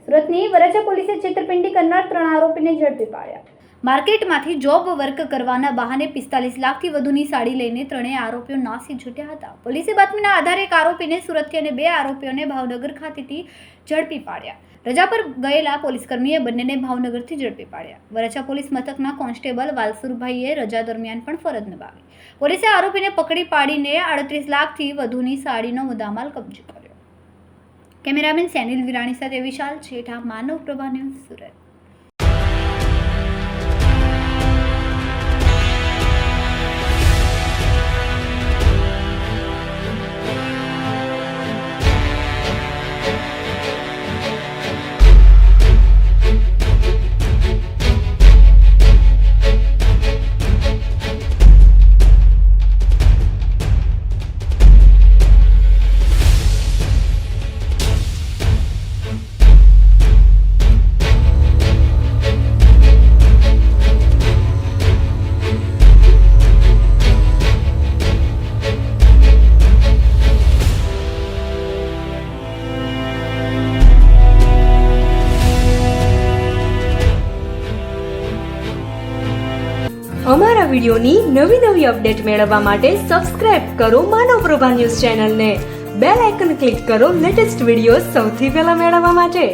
સુરતની વરાછા પોલીસે છેતરપિંડી કરનાર 3 આરોપીને ઝડપી પાડ્યા। માર્કેટમાંથી જોબ વર્ક કરવાના બહાને 45 લાખથી વધુની સાડી લઈને 3 આરોપીઓ નાસી છૂટ્યા હતા। પોલીસે બાતમીના આધારે એક આરોપીને સુરતથી અને 2 આરોપીઓને ભાવનગર ખાતેથી ઝડપી પાડ્યા। રજા પર ગયેલા પોલીસકર્મીએ બંનેને ભાવનગરથી ઝડપી પાડ્યા। વરાછા પોલીસ મથકના કોન્સ્ટેબલ વાલસુરભાઈએ રજા દરમિયાન પણ ફરજ નિભાવી। પોલીસે આરોપીને પકડી પાડીને 38 લાખથી વધુની સાડીનો મુદ્દામાલ કબજે કર્યો। કેમેરામેન સેનિલ વિરાણી સાથે વિશાલ છેઠા, માનવ પ્રભા ન્યૂઝ, સુરત। અમારા વિડિયોની નવી અપડેટ મેળવવા માટે સબસ્ક્રાઇબ કરો માનવ પ્રભા ન્યૂઝ ચેનલને। બેલ આઇકન ક્લિક કરો લેટેસ્ટ વિડિયો સૌથી પહેલા મેળવવા માટે।